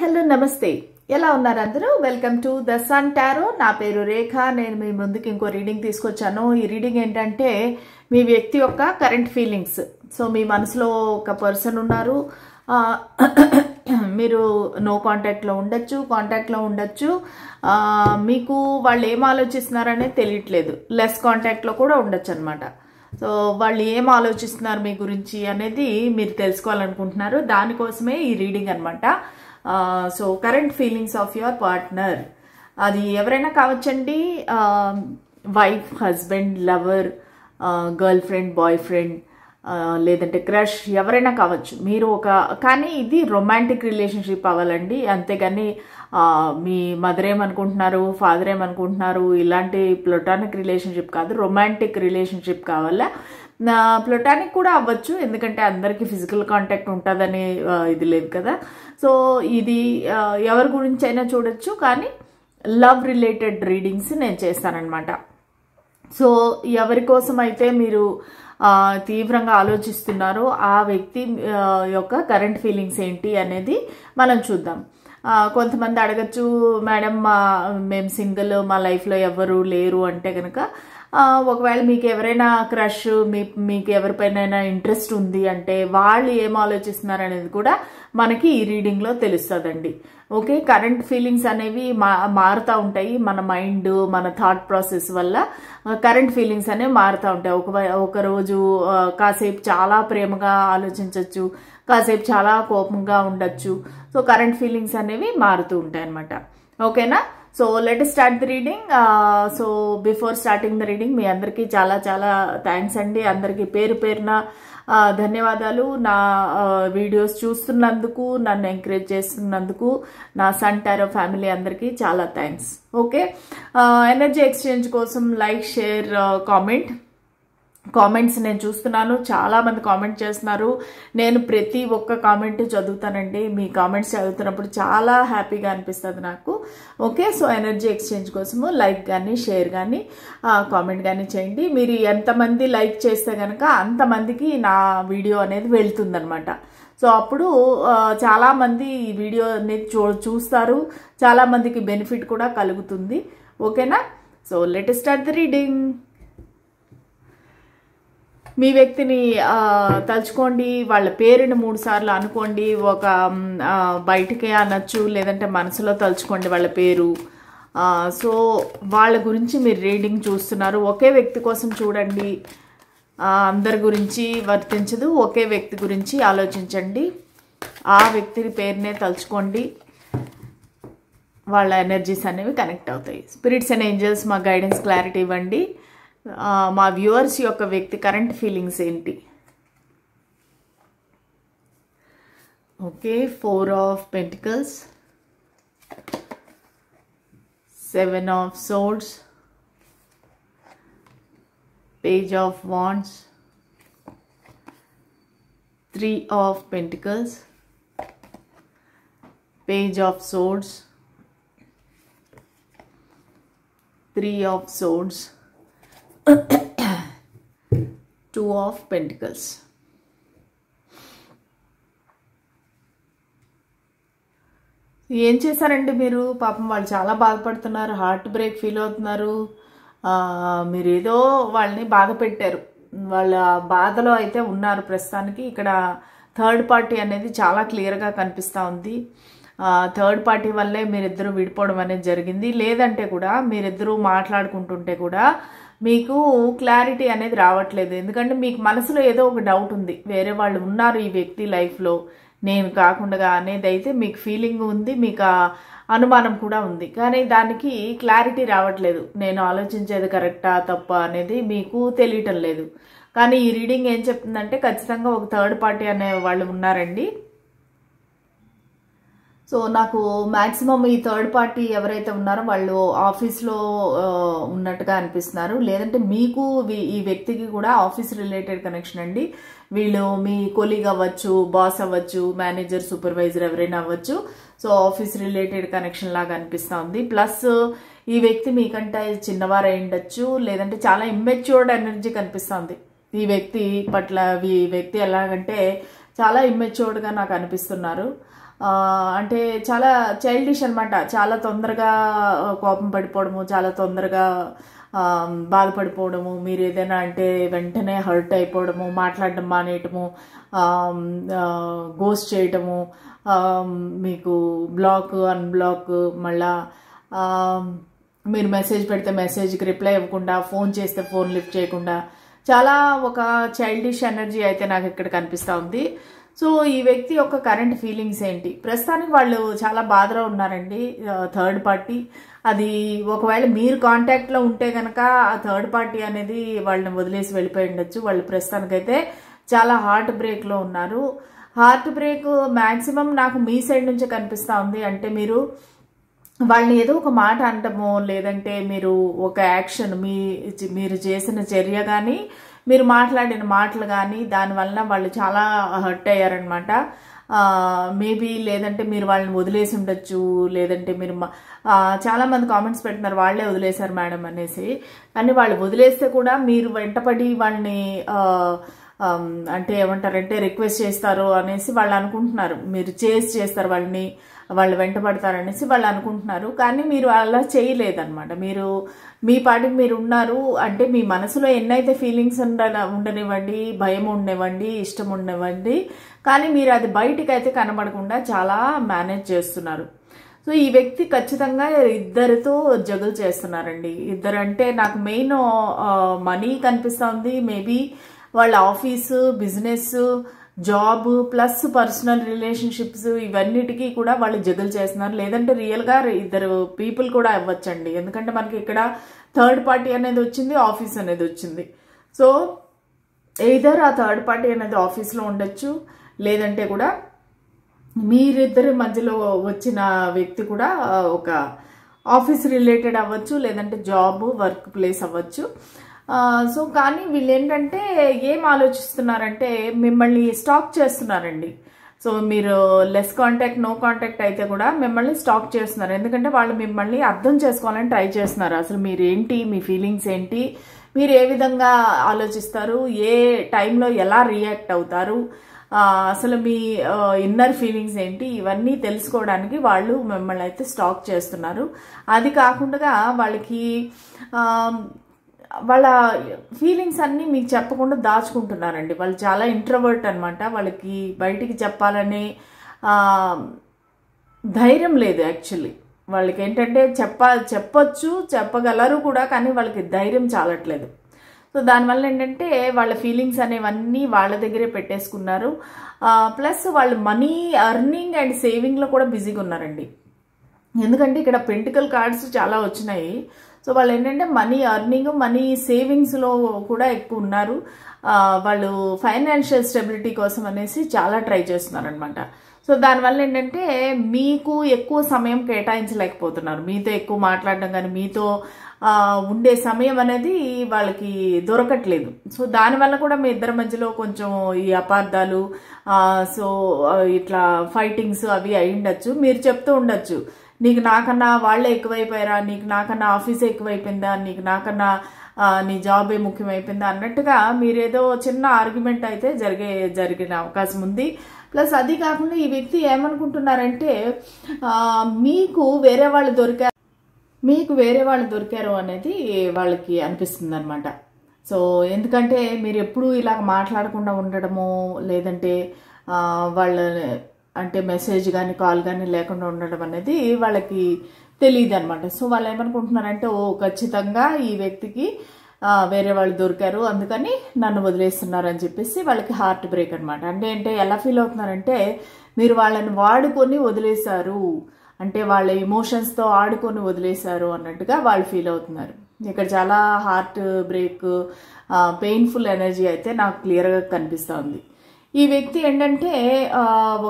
Hello నమస్తే ఎలా ఉన్నారు అందరూ welcome to the Sun Tarot నా పేరు రేఖ నేను మీ ముందుకి ఇంకో రీడింగ్ తీసుకొచ్చాను ఈ రీడింగ్ ఏంటంటే మీ వ్యక్తి యొక్క కరెంట్ ఫీలింగ్స్ సో మీ మనసులో ఒక పర్సన్ ఉన్నారు మీరు నో కాంటాక్ట్ లో ఉండొచ్చు మీకు వాళ్ళు ఏం ఆలోచిస్తున్నారనే తెలియట్లేదు లెస్ కాంటాక్ట్ లో కూడా ఉండొచ్చు అన్నమాట సో వాళ్ళు ఏం ఆలోచిస్తున్నారు మీ గురించి అనేది మీరు తెలుసుకోవాలనుకుంటున్నారు దానికోసమే ఈ రీడింగ్ అన్నమాట so current feelings of your partner అది ఎవరైనా కావచ్చండి wife husband lover girlfriend boyfriend లేదంటే క్రష్ ఎవరైనా కావచ్చు మీరు కానీ ఇది రొమాంటిక్ రిలేషన్షిప్ అవ్వాలండి అంతేగాని మీ మదర్ ఏమనుకుంటున్నారు ఫాదర్ ఏమనుకుంటున్నారు ఇలాంటి ప్లటానిక్ రిలేషన్షిప్ కాదు రొమాంటిక్ రిలేషన్షిప్ కావాలా ప్లటానిక్ కూడా అవ్వచ్చు ఎందుకంటే అందరికీ ఫిజికల్ కాంటాక్ట్ ఉంటుందని ఇది లేదు కదా సో ఇది ఎవరి గురించి అయినా చూడొచ్చు కానీ లవ్ రిలేటెడ్ రీడింగ్స్ నేను చేస్తానన్నమాట సో ఎవరి కోసం అయితే మీరు తీవ్రంగా ఆలోచిస్తున్నారో ఆ వ్యక్తి యొక్క కరెంట్ ఫీలింగ్స్ ఏంటి అనేది మనం చూద్దాం కొంతమంది అడగచ్చు మేడం మేము సింగిల్ మా లైఫ్లో ఎవరు లేరు అంటే కనుక ఒకవేళ మీకు ఎవరైనా క్రష్ మీకు ఎవరిపైన ఇంట్రెస్ట్ ఉంది అంటే వాళ్ళు ఏం ఆలోచిస్తున్నారు అనేది కూడా మనకి ఈ రీడింగ్లో తెలుస్తుందండి ఓకే కరెంట్ ఫీలింగ్స్ అనేవి మారుతూ ఉంటాయి మన మైండ్ మన థాట్ ప్రాసెస్ వల్ల కరెంట్ ఫీలింగ్స్ అనేవి మారుతూ ఉంటాయి ఒక రోజు కాసేపు చాలా ప్రేమగా ఆలోచించవచ్చు కాసేపు చాలా కోపంగా ఉండొచ్చు సో కరెంట్ ఫీలింగ్స్ అనేవి మారుతూ ఉంటాయి అన్నమాట ఓకేనా so let start the reading so before starting the reading మీ అందరికీ చాలా చాలా థ్యాంక్స్ అండి అందరికీ పేరు పేరున ధన్యవాదాలు నా వీడియోస్ చూస్తున్నందుకు నన్ను ఎంకరేజ్ చేస్తున్నందుకు నా సన్ టారో ఫ్యామిలీ అందరికీ చాలా థ్యాంక్స్ ఓకే ఎనర్జీ ఎక్స్చేంజ్ కోసం లైక్ షేర్ కామెంట్స్ నేను చూస్తున్నాను చాలా మంది కామెంట్ చేస్తున్నారు నేను ప్రతి ఒక్క కామెంట్ చదువుతానండి మీ కామెంట్స్ చదువుతున్నప్పుడు చాలా హ్యాపీగా అనిపిస్తుంది నాకు ఓకే సో ఎనర్జీ ఎక్స్చేంజ్ కోసము లైక్ కానీ షేర్ కానీ కామెంట్ కానీ చేయండి మీరు ఎంతమంది లైక్ చేస్తే కనుక అంతమందికి నా వీడియో అనేది వెళ్తుందనమాట సో అప్పుడు చాలామంది ఈ వీడియో అనేది చూస్తారు చాలామందికి బెనిఫిట్ కూడా కలుగుతుంది ఓకేనా so let start the reading మీ వ్యక్తిని తలుచుకోండి వాళ్ళ పేరుని 3 సార్లు అనుకోండి ఒక బయటికే అనొచ్చు లేదంటే మనసులో తలుచుకోండి వాళ్ళ పేరు సో వాళ్ళ గురించి మీరు రీడింగ్ చూస్తున్నారు ఒకే వ్యక్తి కోసం చూడండి అందరి గురించి వర్తించదు ఒకే వ్యక్తి గురించి ఆలోచించండి ఆ వ్యక్తి పేరునే తలుచుకోండి వాళ్ళ ఎనర్జీస్ అనేవి కనెక్ట్ అవుతాయి స్పిరిట్స్ అండ్ ఏంజల్స్ మా గైడెన్స్ క్లారిటీ ఇవ్వండి మా వ్యూవర్స్ యొక్క వ్యక్తి కరెంట్ ఫీలింగ్స్ ఏంటి okay 4 of pentacles 7 of swords page of wands 3 of pentacles page of swords 3 of swords 2 of Pentacles ఏం చేశారండి మీరు పాపం వాళ్ళు చాలా బాధపడుతున్నారు హార్ట్ బ్రేక్ ఫీల్ అవుతున్నారు మీరు ఏదో వాళ్ళని బాధ పెట్టారు వాళ్ళ బాధలో అయితే ఉన్నారు ప్రస్తుతానికి ఇక్కడ థర్డ్ పార్టీ అనేది చాలా క్లియర్గా కనిపిస్తూ ఉంది థర్డ్ పార్టీ వల్లే మీరిద్దరూ విడిపోవడం అనేది జరిగింది లేదంటే కూడా మీరిద్దరూ మాట్లాడుకుంటుంటే కూడా మీకు క్లారిటీ అనేది రావట్లేదు ఎందుకంటే మీకు మనసులో ఏదో ఒక డౌట్ ఉంది వేరే వాళ్ళు ఉన్నారు ఈ వ్యక్తి లైఫ్లో నేను కాకుండా అనేది అయితే మీకు ఫీలింగ్ ఉంది మీకు అనుమానం కూడా ఉంది కానీ దానికి క్లారిటీ రావట్లేదు నేను ఆలోచించేది కరెక్టా తప్పా అనేది మీకు తెలియటం లేదు కానీ ఈ రీడింగ్ ఏం చెప్తుందంటే ఖచ్చితంగా ఒక థర్డ్ పార్టీ అనే వాళ్ళు ఉన్నారండి సో నాకు మ్యాక్సిమం ఈ థర్డ్ పార్టీ ఎవరైతే ఉన్నారో వాళ్ళు ఆఫీస్లో ఉన్నట్టుగా అనిపిస్తున్నారు లేదంటే మీకు ఈ వ్యక్తికి కూడా ఆఫీస్ రిలేటెడ్ కనెక్షన్ అండి వీళ్ళు మీ కొలీగ్ అవ్వచ్చు బాస్ అవ్వచ్చు మేనేజర్ సూపర్వైజర్ ఎవరైనా అవ్వచ్చు సో ఆఫీస్ రిలేటెడ్ కనెక్షన్ లాగా అనిపిస్తూ ఉంది ప్లస్ ఈ వ్యక్తి మీకంటే చిన్నవారు అయి ఉండొచ్చు లేదంటే చాలా ఇమ్మెచ్యూర్డ్ ఎనర్జీ కనిపిస్తుంది ఈ వ్యక్తి పట్ల ఈ వ్యక్తి ఎలాగంటే చాలా ఇమ్మెచ్యూర్డ్గా నాకు అనిపిస్తున్నారు అంటే చాలా చైల్డిష్ అనమాట. చాలా తొందరగా కోపం పడిపోవడము, చాలా తొందరగా బాధపడిపోవడము, మీరు ఏదైనా అంటే వెంటనే హర్ట్ అయిపోవడము, మాట్లాడడం మానేయటము, గోస్ట్ చేయటము, మీకు బ్లాక్ అన్బ్లాక్, మళ్ళా మీరు మెసేజ్ పెడితే మెసేజ్కి రిప్లై ఇవ్వకుండా, ఫోన్ చేస్తే ఫోన్ లిఫ్ట్ చేయకుండా, చాలా ఒక చైల్డిష్ ఎనర్జీ అయితే నాకు ఇక్కడ కనిపిస్తూ ఉంది. సో ఈ వ్యక్తి యొక్క కరెంట్ ఫీలింగ్స్ ఏంటి? ప్రస్తుతానికి వాళ్ళు చాలా బాధలో ఉన్నారండి, థర్డ్ పార్టీ. అది ఒకవేళ మీరు కాంటాక్ట్లో ఉంటే కనుక ఆ థర్డ్ పార్టీ అనేది వాళ్ళని వదిలేసి వెళ్ళిపోయి ఉండొచ్చు. వాళ్ళు ప్రస్తుతానికైతే చాలా హార్ట్ బ్రేక్లో ఉన్నారు. హార్ట్ బ్రేక్ మ్యాక్సిమం నాకు మీ సైడ్ నుంచే కనిపిస్తూ ఉంది. అంటే మీరు వాళ్ళని ఏదో ఒక మాట అంటమో, లేదంటే మీరు ఒక యాక్షన్, మీరు చేసిన చర్య కానీ, మీరు మాట్లాడిన మాటలు కానీ, దానివల్ల వాళ్ళు చాలా హర్ట్ అయ్యారనమాట. మేబీ లేదంటే మీరు వాళ్ళని వదిలేసి ఉండొచ్చు, లేదంటే మీరు చాలా మంది కామెంట్స్ పెట్టినారు వాళ్ళే వదిలేశారు మేడం అనేసి. కానీ వాళ్ళు వదిలేస్తే కూడా మీరు వెంటపడి వాళ్ళని అంటే ఏమంటారంటే రిక్వెస్ట్ చేస్తారు అనేసి వాళ్ళు అనుకుంటున్నారు, మీరు చేస్తారు వాళ్ళని, వాళ్ళు వెంటబడతారనేసి వాళ్ళు అనుకుంటున్నారు. కానీ మీరు అలా చేయలేదన్నమాట. మీరు మీ పాటికి మీరు ఉన్నారు. అంటే మీ మనసులో ఎన్నైతే ఫీలింగ్స్ ఉండనివ్వండి, భయం ఉండనివ్వండి, ఇష్టం ఉండనివ్వండి, కానీ మీరు అది బయటికి అయితే కనబడకుండా చాలా మేనేజ్ చేస్తున్నారు. సో ఈ వ్యక్తి ఖచ్చితంగా ఇద్దరితో జగులు చేస్తున్నారండి. ఇద్దరు అంటే నాకు మెయిన్ మనీ కనిపిస్తుంది. మేబీ వాళ్ళ office, business, job plus personal relationships, ఇవన్నిటికీ కూడా వాళ్ళు జగులు చేస్తున్నారు. లేదంటే రియల్గా ఇద్దరు పీపుల్ కూడా అవ్వచ్చండి. ఎందుకంటే మనకి ఇక్కడ థర్డ్ పార్టీ అనేది వచ్చింది, ఆఫీస్ అనేది వచ్చింది. సో ఎయిదర్ ఆ థర్డ్ పార్టీ అనేది ఆఫీస్లో ఉండొచ్చు, లేదంటే కూడా మీరిద్దరి మధ్యలో వచ్చిన వ్యక్తి కూడా ఒక ఆఫీస్ రిలేటెడ్ అవ్వచ్చు, లేదంటే జాబ్ వర్క్ ప్లేస్ అవ్వచ్చు. సో కానీ వీళ్ళు ఏంటంటే ఏం ఆలోచిస్తున్నారంటే మిమ్మల్ని స్టాక్ చేస్తున్నారండి. సో మీరు లెస్ కాంటాక్ట్, నో కాంటాక్ట్ అయితే కూడా మిమ్మల్ని స్టాక్ చేస్తున్నారు. ఎందుకంటే వాళ్ళు మిమ్మల్ని అర్థం చేసుకోవాలని ట్రై చేస్తున్నారు. అసలు మీరు ఏంటి, మీ ఫీలింగ్స్ ఏంటి, మీరు ఏ విధంగా ఆలోచిస్తారు, ఏ టైంలో ఎలా రియాక్ట్ అవుతారు, అసలు మీ ఇన్నర్ ఫీలింగ్స్ ఏంటి, ఇవన్నీ తెలుసుకోవడానికి వాళ్ళు మిమ్మల్ని అయితే స్టాక్ చేస్తున్నారు. అది కాకుండా వాళ్ళకి వాళ్ళ ఫీలింగ్స్ అన్నీ మీకు చెప్పకుండా దాచుకుంటున్నారండి. వాళ్ళు చాలా ఇంట్రోవర్ట్ అనమాట. వాళ్ళకి బయటికి చెప్పాలనే ధైర్యం లేదు. యాక్చువల్లీ వాళ్ళకి ఏంటంటే చెప్పొచ్చు, చెప్పగలరు కూడా, కానీ వాళ్ళకి ధైర్యం చాలట్లేదు. సో దానివల్ల ఏంటంటే వాళ్ళ ఫీలింగ్స్ అనేవన్నీ వాళ్ళ దగ్గరే పెట్టేసుకున్నారు. ప్లస్ వాళ్ళు మనీ ఎర్నింగ్ అండ్ సేవింగ్లో కూడా బిజీగా ఉన్నారండి. ఎందుకంటే ఇక్కడ పెంటికల్ కార్డ్స్ చాలా వచ్చినాయి. సో వాళ్ళు ఏంటంటే మనీ ఎర్నింగ్, మనీ సేవింగ్స్లో కూడా ఎక్కువ ఉన్నారు. వాళ్ళు ఫైనాన్షియల్ స్టెబిలిటీ కోసం అనేసి చాలా ట్రై చేస్తున్నారు అనమాట. సో దానివల్ల ఏంటంటే మీకు ఎక్కువ సమయం కేటాయించలేకపోతున్నారు. మీతో ఎక్కువ మాట్లాడడం కానీ, మీతో ఉండే సమయం అనేది వాళ్ళకి దొరకట్లేదు. సో దానివల్ల కూడా మీ ఇద్దరి మధ్యలో కొంచెం ఈ అపార్థాలు, సో ఇట్లా ఫైటింగ్స్ అవి అయి ఉండొచ్చు. మీరు చెప్తూ ఉండొచ్చు, నీకు నాకన్నా వాళ్ళే ఎక్కువైపోయారా, నీకు నాకన్నా ఆఫీసే ఎక్కువైపోయిందా, నీకు నాకన్నా నీ జాబే ముఖ్యమైపోయిందా అన్నట్టుగా మీరేదో చిన్న ఆర్గ్యుమెంట్ అయితే జరిగిన అవకాశం ఉంది. ప్లస్ అది కాకుండా ఈ వ్యక్తి ఏమనుకుంటున్నారంటే మీకు వేరే వాళ్ళు దొరికారు అనేది వాళ్ళకి అనిపిస్తుంది అనమాట. సో ఎందుకంటే మీరు ఎప్పుడూ ఇలాగ మాట్లాడకుండా ఉండడము, లేదంటే వాళ్ళ అంటే మెసేజ్ కానీ కాల్ కానీ లేకుండా ఉండడం అనేది వాళ్ళకి తెలియదు అనమాట. సో వాళ్ళు ఏమనుకుంటున్నారంటే ఖచ్చితంగా ఈ వ్యక్తికి వేరే వాళ్ళు దొరికారు, అందుకని నన్ను వదిలేస్తున్నారు అని చెప్పేసి వాళ్ళకి హార్ట్ బ్రేక్ అనమాట. అంటే ఎలా ఫీల్ అవుతున్నారంటే మీరు వాళ్ళని వాడుకొని వదిలేశారు, అంటే వాళ్ళ ఎమోషన్స్తో ఆడుకొని వదిలేశారు అన్నట్టుగా వాళ్ళు ఫీల్ అవుతున్నారు. ఇక్కడ చాలా హార్ట్ బ్రేక్, పెయిన్ఫుల్ ఎనర్జీ అయితే నాకు క్లియర్గా కనిపిస్తుంది. ఈ వ్యక్తి ఏంటంటే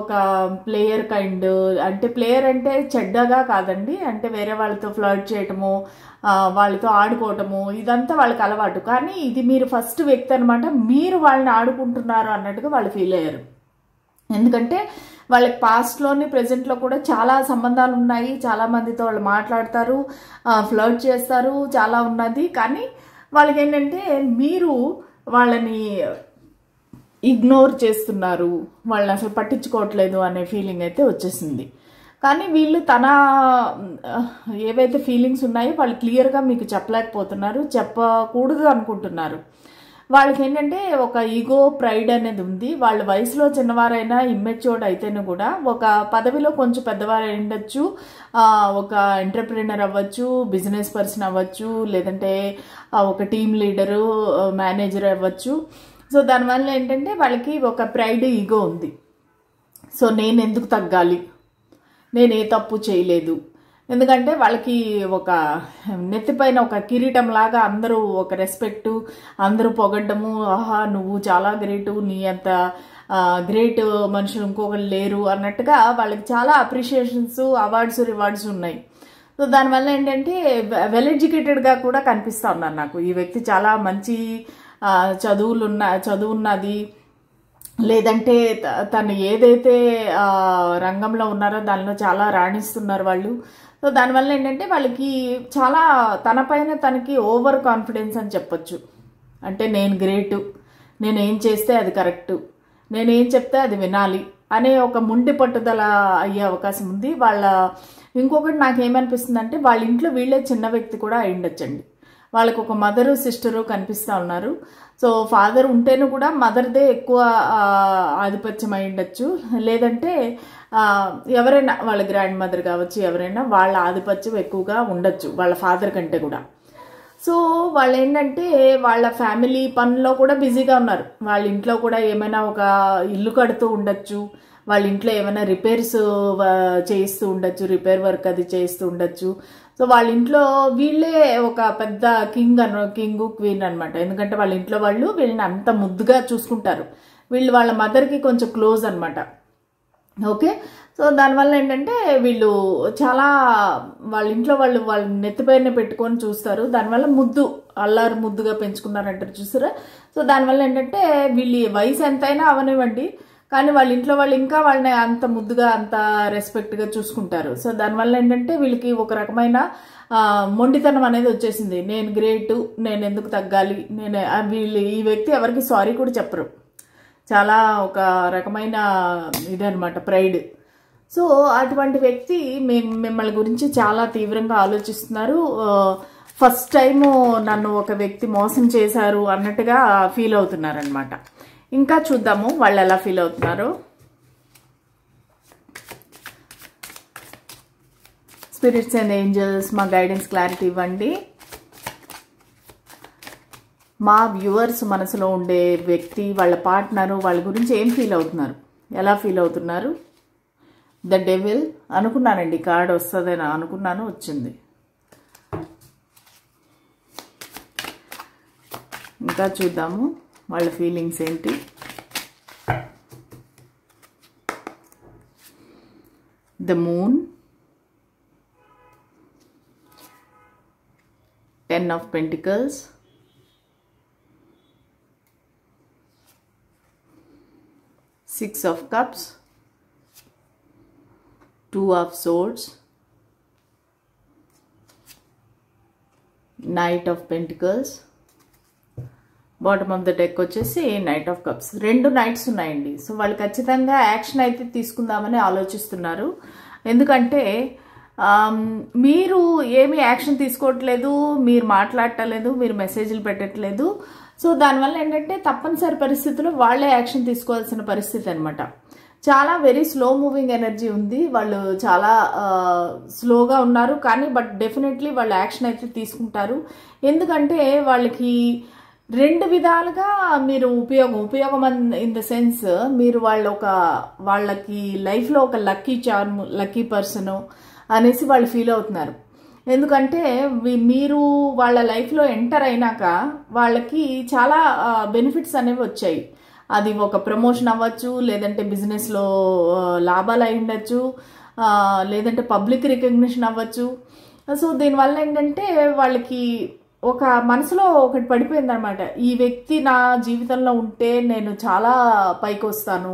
ఒక ప్లేయర్ కైండ్, అంటే ప్లేయర్ అంటే చెడ్డగా కాదండి, అంటే వేరే వాళ్ళతో ఫ్లర్ట్ చేయటము, వాళ్ళతో ఆడుకోవటము, ఇదంతా వాళ్ళకి అలవాటు. కానీ ఇది మీరు ఫస్ట్ వ్యక్తి అనమాట, మీరు వాళ్ళని ఆడుకుంటున్నారు అన్నట్టుగా వాళ్ళు ఫీల్ అయ్యారు. ఎందుకంటే వాళ్ళకి పాస్ట్లోని ప్రెజెంట్లో కూడా చాలా సంబంధాలు ఉన్నాయి, చాలా మందితో వాళ్ళు మాట్లాడతారు, ఫ్లర్ట్ చేస్తారు, చాలా ఉన్నది. కానీ వాళ్ళకి ఏంటంటే మీరు వాళ్ళని ఇగ్నోర్ చేస్తున్నారు, వాళ్ళని అసలు పట్టించుకోవట్లేదు అనే ఫీలింగ్ అయితే వచ్చేసింది. కానీ వీళ్ళు తన ఏవైతే ఫీలింగ్స్ ఉన్నాయో వాళ్ళు క్లియర్గా మీకు చెప్పలేకపోతున్నారు, చెప్పకూడదు అనుకుంటున్నారు. వాళ్ళకి ఏంటంటే ఒక ఈగో ప్రైడ్ అనేది ఉంది. వాళ్ళ వయసులో చిన్నవారైనా ఇమ్మెచ్యూర్డ్ అయితేనే కూడా ఒక పదవిలో కొంచెం పెద్దవారు ఉండొచ్చు, ఒక ఎంటర్ప్రినర్ అవ్వచ్చు, బిజినెస్ పర్సన్ అవ్వచ్చు, లేదంటే ఒక టీమ్ లీడరు, మేనేజర్ అవ్వచ్చు. సో దానివల్ల ఏంటంటే వాళ్ళకి ఒక ప్రైడ్ ఈగో ఉంది. సో నేను ఎందుకు తగ్గాలి, నేను ఏ తప్పు చేయలేదు, ఎందుకంటే వాళ్ళకి ఒక నెత్తిపైన ఒక కిరీటం లాగా అందరూ ఒక రెస్పెక్టు, అందరూ పొగడ్డము, ఆహా నువ్వు చాలా గ్రేటు, నీ అంత గ్రేట్ మనుషులు ఇంకొకరు లేరు అన్నట్టుగా వాళ్ళకి చాలా అప్రిషియేషన్స్, అవార్డ్స్, రివార్డ్స్ ఉన్నాయి. సో దానివల్ల ఏంటంటే వెల్ ఎడ్యుకేటెడ్గా కూడా కనిపిస్తూ ఉన్నారు నాకు. ఈ వ్యక్తి చాలా మంచి చదువు ఉన్నది, లేదంటే తను ఏదైతే రంగంలో ఉన్నారో దానిలో చాలా రాణిస్తున్నారు వాళ్ళు. సో దానివల్ల ఏంటంటే వాళ్ళకి చాలా తనపైన తనకి ఓవర్ కాన్ఫిడెన్స్ అని చెప్పొచ్చు. అంటే నేను గ్రేటు, నేను ఏం చేస్తే అది కరెక్టు, నేనేం చెప్తే అది వినాలి అనే ఒక ముండి పట్టుదల అయ్యే అవకాశం ఉంది. ఇంకొకటి నాకేమనిపిస్తుంది అంటే వాళ్ళ ఇంట్లో వీళ్ళే చిన్న వ్యక్తి కూడా అయి ఉండొచ్చండి. వాళ్ళకు ఒక మదరు, సిస్టరు కనిపిస్తూ ఉన్నారు. సో ఫాదర్ ఉంటేను కూడా మదర్దే ఎక్కువ ఆధిపత్యం అయి ఉండొచ్చు, లేదంటే ఎవరైనా వాళ్ళ గ్రాండ్ మదర్ కావచ్చు, ఎవరైనా వాళ్ళ ఆధిపత్యం ఎక్కువగా ఉండొచ్చు వాళ్ళ ఫాదర్ కంటే కూడా. సో వాళ్ళు ఏంటంటే వాళ్ళ ఫ్యామిలీ పనిలో కూడా బిజీగా ఉన్నారు. వాళ్ళ ఇంట్లో కూడా ఏమైనా ఒక ఇల్లు కడుతూ ఉండొచ్చు, వాళ్ళ ఇంట్లో ఏమైనా రిపేర్స్ చేయిస్తూ ఉండొచ్చు, రిపేర్ వర్క్ అది చేయిస్తూ ఉండొచ్చు. సో వాళ్ళ ఇంట్లో వీళ్ళే ఒక పెద్ద కింగ్ క్వీన్ అనమాట. ఎందుకంటే వాళ్ళ ఇంట్లో వాళ్ళు వీళ్ళని అంత ముద్దుగా చూసుకుంటారు. వీళ్ళు వాళ్ళ మదర్కి కొంచెం క్లోజ్ అనమాట. ఓకే, సో దానివల్ల ఏంటంటే వీళ్ళు చాలా వాళ్ళ ఇంట్లో వాళ్ళ నెత్తిపైన పెట్టుకొని చూస్తారు. దానివల్ల అల్లారు ముద్దుగా పెంచుకున్నారంటారు చూసారా. సో దానివల్ల ఏంటంటే వీళ్ళు వయసు ఎంతైనా అవనివ్వండి, కానీ వాళ్ళ ఇంట్లో వాళ్ళు ఇంకా వాళ్ళని అంత ముద్దుగా, అంత రెస్పెక్ట్గా చూసుకుంటారు. సో దానివల్ల ఏంటంటే వీళ్ళకి ఒక రకమైన మొండితనం అనేది వచ్చేసింది. నేను గ్రేటు, నేను ఎందుకు తగ్గాలి, ఈ వ్యక్తి ఎవరికి సారీ కూడా చెప్పరు. చాలా ఒక రకమైన ఇదనమాట, ప్రైడ్. సో అటువంటి వ్యక్తి మిమ్మల్ని గురించి చాలా తీవ్రంగా ఆలోచిస్తున్నారు. ఫస్ట్ టైము నన్ను ఒక వ్యక్తి మోసం చేశారు అన్నట్టుగా ఫీల్ అవుతున్నారు అనమాట. ఇంకా చూద్దాము వాళ్ళు ఎలా ఫీల్ అవుతున్నారో. స్పిరిట్స్ అండ్ ఏంజల్స్ మా గైడెన్స్ క్లారిటీ ఇవ్వండి. మా వ్యూవర్స్ మనసులో ఉండే వ్యక్తి, వాళ్ళ పార్ట్నరు, వాళ్ళ గురించి ఏం ఫీల్ అవుతున్నారు, ఎలా ఫీల్ అవుతున్నారు. ద డెవిల్ అనుకున్నానండి, కార్డ్ వస్తుందని అనుకున్నాను, వచ్చింది. ఇంకా చూద్దాము వాళ్ళ ఫీలింగ్స్ ఏంటి. The moon, 10 of Pentacles, Six of Cups, 2 of Swords, Knight of Pentacles, bottom of the deck వచ్చేసి నైట్ ఆఫ్ కప్స్. 2 నైట్స్ ఉన్నాయండి. సో వాళ్ళు ఖచ్చితంగా యాక్షన్ అయితే తీసుకుందామని ఆలోచిస్తున్నారు. ఎందుకంటే మీరు ఏమి యాక్షన్ తీసుకోవట్లేదు, మీరు మాట్లాడటలేదు, మీరు మెసేజ్లు పెట్టట్లేదు. సో దానివల్ల ఏంటంటే తప్పనిసరి పరిస్థితుల్లో వాళ్ళే యాక్షన్ తీసుకోవాల్సిన పరిస్థితి అనమాట. చాలా వెరీ స్లో మూవింగ్ ఎనర్జీ ఉంది. వాళ్ళు చాలా స్లోగా ఉన్నారు, కానీ బట్ డెఫినెట్లీ వాళ్ళు యాక్షన్ అయితే తీసుకుంటారు. ఎందుకంటే వాళ్ళకి 2 విధాలుగా మీరు ఉపయోగం ఇన్ ద సెన్స్ మీరు వాళ్ళకి లైఫ్లో ఒక లక్కీ పర్సన్ అనేసి వాళ్ళు ఫీల్ అవుతున్నారు. ఎందుకంటే మీరు వాళ్ళ లైఫ్లో ఎంటర్ అయినాక వాళ్ళకి చాలా బెనిఫిట్స్ అనేవి వచ్చాయి. అది ఒక ప్రమోషన్ అవ్వచ్చు, లేదంటే బిజినెస్లో లాభాలు అయి ఉండొచ్చు, లేదంటే పబ్లిక్ రికగ్నిషన్ అవ్వచ్చు. సో దీనివల్ల ఏంటంటే వాళ్ళకి ఒక మనసులో ఒకటి పడిపోయింది అనమాట. ఈ వ్యక్తి నా జీవితంలో ఉంటే నేను చాలా పైకి వస్తాను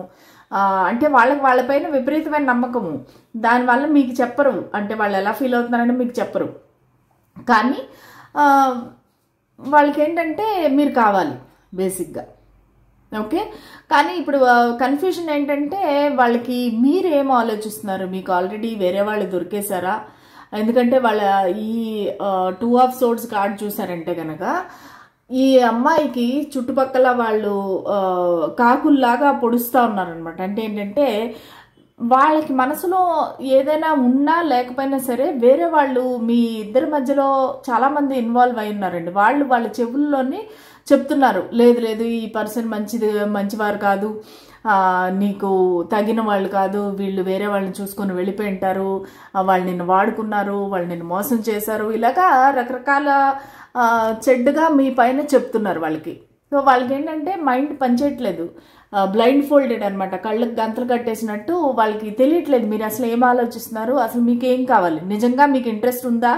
అంటే వాళ్ళపైన విపరీతమైన నమ్మకము. దానివల్ల మీకు చెప్పరు, అంటే వాళ్ళు ఎలా ఫీల్ అవుతున్నారంటే మీకు చెప్పరు. కానీ వాళ్ళకి ఏంటంటే మీరు కావాలి బేసిక్గా. ఓకే. కానీ ఇప్పుడు కన్ఫ్యూజన్ ఏంటంటే వాళ్ళకి మీరేం ఆలోచిస్తున్నారు, మీకు ఆల్రెడీ వేరే వాళ్ళు దొరికేశారా? ఎందుకంటే వాళ్ళ ఈ 2 ఆఫ్ సోర్డ్స్ కార్డ్ చూసారంటే కనుక ఈ అమ్మాయికి చుట్టుపక్కల వాళ్ళు కాకుల్లాగా పొడుస్తూ ఉన్నారనమాట. అంటే ఏంటంటే వాళ్ళకి మనసులో ఏదైనా ఉన్నా లేకపోయినా సరే వేరే వాళ్ళు మీ ఇద్దరి మధ్యలో చాలామంది ఇన్వాల్వ్ అయి ఉన్నారండి. వాళ్ళ చెవుల్లోని చెప్తున్నారు, లేదు లేదు ఈ పర్సన్ మంచివారు కాదు, నీకు తగిన వాళ్ళు కాదు, వీళ్ళు వేరే వాళ్ళని చూసుకొని వెళ్ళిపోయి ఉంటారు, వాళ్ళు నిన్ను వాడుకున్నారు, వాళ్ళు నిన్ను మోసం చేశారు, ఇలాగా రకరకాల చెడ్డగా మీ పైన చెప్తున్నారు వాళ్ళకి. సో వాళ్ళకి ఏంటంటే మైండ్ పనిచేయట్లేదు, బ్లైండ్ ఫోల్డెడ్ అనమాట, కళ్ళకి గంతలు కట్టేసినట్టు. వాళ్ళకి తెలియట్లేదు మీరు అసలు ఏం ఆలోచిస్తున్నారు, అసలు మీకు ఏం కావాలి, నిజంగా మీకు ఇంట్రెస్ట్ ఉందా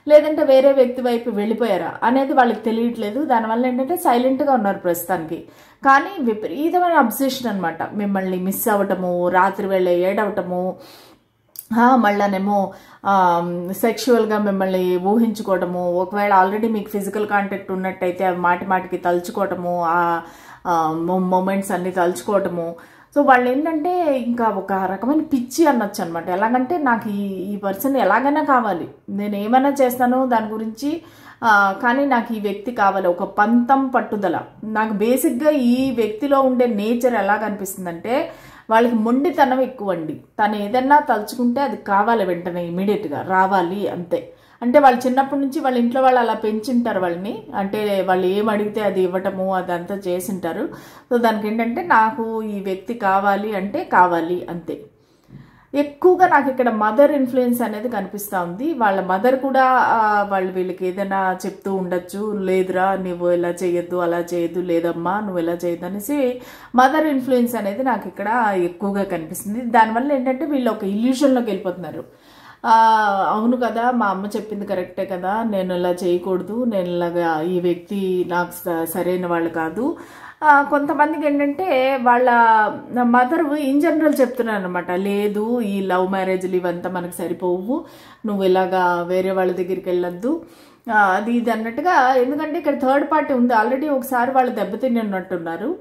లేదంటే వేరే వ్యక్తి వైపు వెళ్ళిపోయారా అనేది వాళ్ళకి తెలియట్లేదు. దానివల్ల ఏంటంటే సైలెంట్గా ఉన్నారు ప్రస్తుతానికి. కానీ విపరీతమైన అబ్సెషన్ అనమాట, మిమ్మల్ని మిస్ అవ్వటము, రాత్రి వేళ ఏడవటము, మళ్ళానేమో సెక్షువల్గా మిమ్మల్ని ఊహించుకోవటము, ఒకవేళ ఆల్రెడీ మీకు ఫిజికల్ కాంటాక్ట్ ఉన్నట్టయితే అవి మాటికి తలుచుకోవటము, ఆ మూమెంట్స్ అన్ని తలుచుకోవటము. సో వాళ్ళు ఏంటంటే ఇంకా ఒక రకమైన పిచ్చి అనొచ్చు అనమాట. ఎలాగంటే నాకు ఈ పర్సన్ ఎలాగైనా కావాలి, నేను ఏమైనా చేస్తాను దాని గురించి, కానీ నాకు ఈ వ్యక్తి కావాలి, ఒక పంతం పట్టుదల. నాకు బేసిక్గా ఈ వ్యక్తిలో ఉండే నేచర్ ఎలా కనిపిస్తుందంటే వాళ్ళకి మొండితనం ఎక్కువ అండి. తను ఏదన్నా తలుచుకుంటే అది కావాలి, వెంటనే ఇమీడియట్గా రావాలి అంతే. అంటే వాళ్ళు చిన్నప్పటి నుంచి వాళ్ళ ఇంట్లో వాళ్ళు అలా పెంచుంటారు వాళ్ళని, అంటే వాళ్ళు ఏం అడిగితే అది ఇవ్వటము అదంతా చేసింటారు. సో దానికి ఏంటంటే నాకు ఈ వ్యక్తి కావాలి అంటే కావాలి అంతే. ఎక్కువగా నాకు ఇక్కడ మదర్ ఇన్ఫ్లుయెన్స్ అనేది కనిపిస్తూ ఉంది. వాళ్ళ మదర్ కూడా వాళ్ళు వీళ్ళకి ఏదైనా చెప్తూ ఉండొచ్చు, లేదురా నువ్వు ఇలా చేయొద్దు, అలా చేయొద్దు, లేదమ్మా నువ్వు ఇలా చేయొద్దు అనేసి మదర్ ఇన్ఫ్లుయెన్స్ అనేది నాకు ఇక్కడ ఎక్కువగా కనిపిస్తుంది. దానివల్ల ఏంటంటే వీళ్ళు ఒక ఇల్యూషన్లోకి వెళ్ళిపోతున్నారు. అవును కదా, మా అమ్మ చెప్పింది కరెక్టే కదా, నేను ఇలా చేయకూడదు, నేను ఇలాగా ఈ వ్యక్తి నాకు సరైన వాళ్ళు కాదు. కొంతమందికి ఏంటంటే వాళ్ళ మదర్ ఇన్ జనరల్ చెప్తున్నారు అనమాట, లేదు ఈ లవ్ మ్యారేజ్లు ఇవంతా మనకు సరిపోవు, నువ్వు ఇలాగా వేరే వాళ్ళ దగ్గరికి వెళ్ళొద్దు, అది ఇది అన్నట్టుగా. ఎందుకంటే ఇక్కడ థర్డ్ పార్టీ ఉంది ఆల్రెడీ, ఒకసారి వాళ్ళు దెబ్బతిని ఉన్నట్టున్నారు.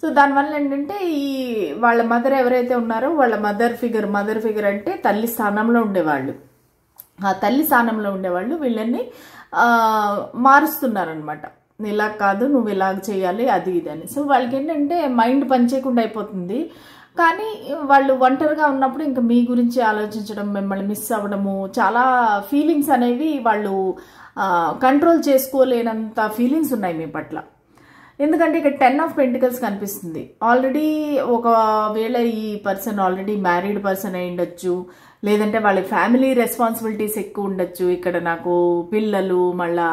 సో దానివల్ల ఏంటంటే ఈ వాళ్ళ మదర్ ఎవరైతే ఉన్నారో వాళ్ళ మదర్ ఫిగర్ అంటే తల్లి స్థానంలో ఉండేవాళ్ళు, ఆ తల్లి స్థానంలో ఉండేవాళ్ళు వీళ్ళని మారుస్తున్నారనమాట. ఇలా కాదు, నువ్వు ఇలాగ చేయాలి, అది ఇది అని. సో వాళ్ళకి ఏంటంటే మైండ్ పనిచేయకుండా అయిపోతుంది. కానీ వాళ్ళు ఒంటరిగా ఉన్నప్పుడు ఇంకా మీ గురించి ఆలోచించడం, మిమ్మల్ని మిస్ అవ్వడము, చాలా ఫీలింగ్స్ అనేవి వాళ్ళు కంట్రోల్ చేసుకోలేనంత ఫీలింగ్స్ ఉన్నాయి మీ పట్ల. ఎందుకంటే ఇక్కడ 10 ఆఫ్ పెంటికల్స్ కనిపిస్తుంది. ఆల్రెడీ ఒకవేళ ఈ పర్సన్ ఆల్రెడీ మ్యారీడ్ పర్సన్ అయి ఉండొచ్చు, లేదంటే వాళ్ళ ఫ్యామిలీ రెస్పాన్సిబిలిటీస్ ఎక్కువ ఉండొచ్చు. ఇక్కడ నాకు పిల్లలు, మళ్ళా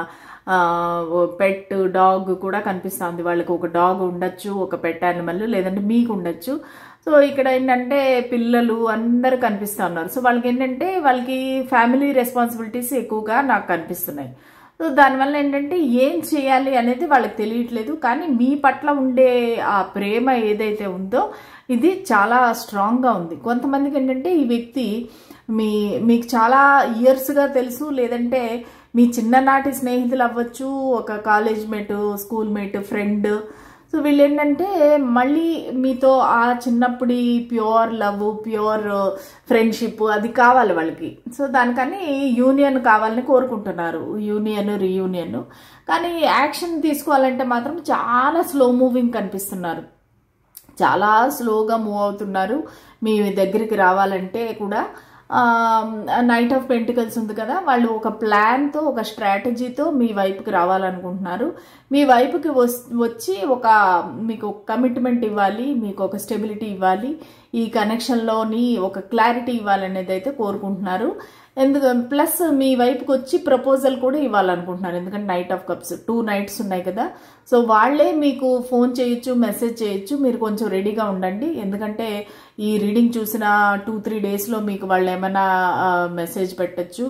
పెట్ డాగ్ కూడా కనిపిస్తుంది. వాళ్ళకి ఒక డాగ్ ఉండొచ్చు, ఒక పెట్ యానిమల్, లేదంటే మీకు ఉండొచ్చు. సో ఇక్కడ ఏంటంటే పిల్లలు అందరూ కనిపిస్తూ ఉన్నారు. సో వాళ్ళకి ఏంటంటే వాళ్ళకి ఫ్యామిలీ రెస్పాన్సిబిలిటీస్ ఎక్కువగా నాకు కనిపిస్తున్నాయి. సో దానివల్ల ఏంటంటే ఏం చేయాలి అనేది వాళ్ళకి తెలియట్లేదు. కానీ మీ పట్ల ఉండే ఆ ప్రేమ ఏదైతే ఉందో ఇది చాలా స్ట్రాంగ్గా ఉంది. కొంతమందికి ఏంటంటే ఈ వ్యక్తి మీకు చాలా ఇయర్స్గా తెలుసు, లేదంటే మీ చిన్ననాటి స్నేహితులు అవ్వచ్చు, ఒక college mate, school mate, friend. So వీళ్ళు ఏంటంటే మళ్ళీ మీతో ఆ చిన్నప్పటి ప్యూర్ లవ్, ప్యూర్ ఫ్రెండ్షిప్ అది కావాలి వాళ్ళకి. సో దానికని యూనియన్ కావాలని కోరుకుంటున్నారు, రీయూనియన్. కానీ యాక్షన్ తీసుకోవాలంటే మాత్రం చాలా స్లో మూవింగ్ కనిపిస్తున్నారు, చాలా స్లోగా మూవ్ అవుతున్నారు. మీ దగ్గరికి రావాలంటే కూడా నైట్ ఆఫ్ పెంటికల్స్ ఉంది కదా, వాళ్ళు ఒక ప్లాన్తో, ఒక స్ట్రాటజీతో మీ వైపుకి రావాలనుకుంటున్నారు. మీ వైపుకి వచ్చి మీకు ఒక కమిట్మెంట్ ఇవ్వాలి, మీకు ఒక స్టెబిలిటీ ఇవ్వాలి, ఈ కనెక్షన్లోని ఒక క్లారిటీ ఇవ్వాలనేది అయితే కోరుకుంటున్నారు. ప్లస్ మీ వైపుకి వచ్చి ప్రపోజల్ కూడా ఇవ్వాలనుకుంటున్నారు. ఎందుకంటే నైట్ ఆఫ్ కప్స్ 2 నైట్స్ ఉన్నాయి కదా. సో వాళ్ళే మీకు ఫోన్ చేయొచ్చు, మెసేజ్ చేయొచ్చు, మీరు కొంచెం రెడీగా ఉండండి. ఎందుకంటే ఈ రీడింగ్ చూసిన 2-3 డేస్లో మీకు వాళ్ళు ఏమైనా మెసేజ్ పెట్టచ్చు.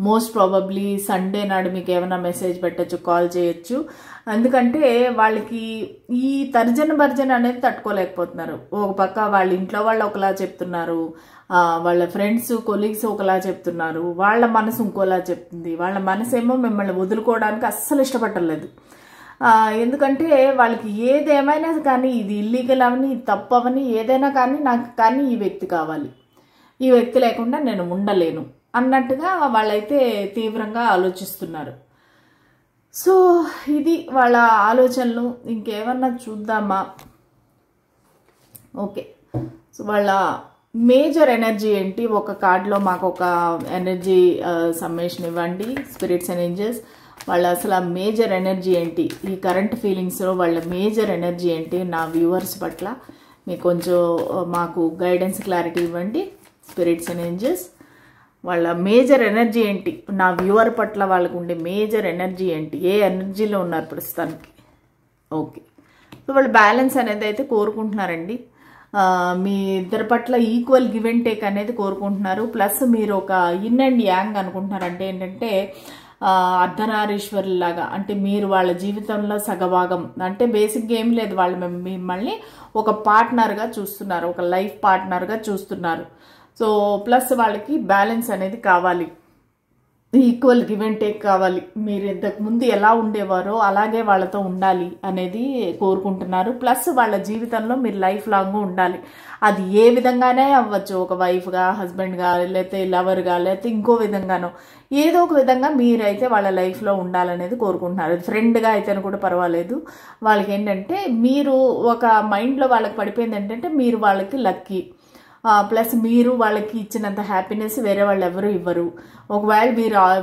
మోస్ట్ ప్రాబబ్లీ సండే నాడు మీకు ఏమైనా మెసేజ్ పెట్టచ్చు, కాల్ చేయొచ్చు. ఎందుకంటే వాళ్ళకి ఈ తర్జన అనేది తట్టుకోలేకపోతున్నారు. ఒక పక్క వాళ్ళ ఇంట్లో వాళ్ళు ఒకలా చెప్తున్నారు, వాళ్ళ ఫ్రెండ్స్, కొలీగ్స్ ఒకలా చెప్తున్నారు, వాళ్ళ మనసు ఇంకోలా చెప్తుంది. వాళ్ళ మనసు ఏమో మిమ్మల్ని వదులుకోవడానికి అస్సలు ఇష్టపడలేదు. ఎందుకంటే వాళ్ళకి ఏదేమైనా కానీ ఇది ఇల్లీగల్ అవని, ఇది తప్పు అవని, ఏదైనా కానీ నాకు కానీ ఈ వ్యక్తి కావాలి, ఈ వ్యక్తి లేకుండా నేను ఉండలేను అన్నట్టుగా వాళ్ళైతే తీవ్రంగా ఆలోచిస్తున్నారు. సో ఇది వాళ్ళ ఆలోచనలు. ఇంకేమన్నా చూద్దామా? ఓకే, సో వాళ్ళ మేజర్ ఎనర్జీ ఏంటి? ఒక కార్డులో మాకు ఒక ఎనర్జీ సమ్మేషన్ ఇవ్వండి స్పిరిట్స్ అండ్ ఏంజెల్స్. వాళ్ళ అసలు ఆ మేజర్ ఎనర్జీ ఏంటి? ఈ కరెంట్ ఫీలింగ్స్లో వాళ్ళ మేజర్ ఎనర్జీ ఏంటి? నా వ్యూవర్స్ పట్ల మీకు కొంచెం మాకు గైడెన్స్, క్లారిటీ ఇవ్వండి స్పిరిట్స్ అండ్ ఏంజెల్స్. వాళ్ళ మేజర్ ఎనర్జీ ఏంటి? నా వ్యూవర్ పట్ల వాళ్ళకు ఉండే మేజర్ ఎనర్జీ ఏంటి? ఏ ఎనర్జీలో ఉన్నారు ప్రస్తుతానికి? ఓకే, సో వాళ్ళు బ్యాలెన్స్ అనేది అయితే కోరుకుంటున్నారండి. మీ ఇద్దరి పట్ల ఈక్వల్ గివ్ అండ్ టేక్ అనేది కోరుకుంటున్నారు. ప్లస్ మీరు ఒక ఇన్ అండ్ యాంగ్ అనుకుంటున్నారు. అంటే ఏంటంటే అర్ధనారీశ్వరులాగా, అంటే మీరు వాళ్ళ జీవితంలో సగభాగం. అంటే బేసిక్గా ఏం లేదు, వాళ్ళు మిమ్మల్ని ఒక పార్ట్నర్గా చూస్తున్నారు, ఒక లైఫ్ పార్ట్నర్గా చూస్తున్నారు. సో ప్లస్ వాళ్ళకి బ్యాలెన్స్ అనేది కావాలి, ఈక్వల్ గివ్ అండ్ టేక్ కావాలి. మీరు ఇంతకు ముందు ఎలా ఉండేవారో అలాగే వాళ్ళతో ఉండాలి అనేది కోరుకుంటున్నారు. ప్లస్ వాళ్ళ జీవితంలో మీరు లైఫ్ లాంగ్ ఉండాలి. అది ఏ విధంగానే అవ్వచ్చు, ఒక వైఫ్గా, హస్బెండ్గా, లేకపోతే లవర్గా, లేకపోతే ఇంకో విధంగానో ఏదో ఒక విధంగా మీరైతే వాళ్ళ లైఫ్లో ఉండాలనేది కోరుకుంటున్నారు. ఫ్రెండ్గా అయితే కూడా పర్వాలేదు. వాళ్ళకి ఏంటంటే మీరు ఒక మైండ్లో వాళ్ళకి పడిపోయింది ఏంటంటే మీరు వాళ్ళకి లక్కీ, ప్లస్ మీరు వాళ్ళకి ఇచ్చినంత హ్యాపీనెస్ వేరే వాళ్ళు ఎవరు ఇవ్వరు. ఒకవేళ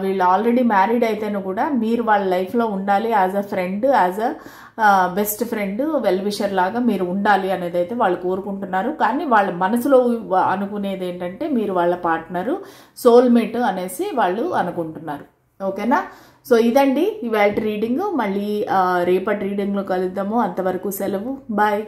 వీళ్ళు ఆల్రెడీ మ్యారీడ్ అయితేనూ కూడా మీరు వాళ్ళ లైఫ్లో ఉండాలి, as a friend, as a best friend, well wisher లాగా మీరు ఉండాలి అనేది అయితే వాళ్ళు కోరుకుంటున్నారు. కానీ వాళ్ళ మనసులో అనుకునేది ఏంటంటే మీరు వాళ్ళ పార్ట్నరు, సోల్మేట్ అనేసి వాళ్ళు అనుకుంటున్నారు. ఓకేనా? సో ఇదండి ఇవాళ రీడింగ్. మళ్ళీ రేపటి రీడింగ్లో కలుద్దాము. అంతవరకు సెలవు. బాయ్.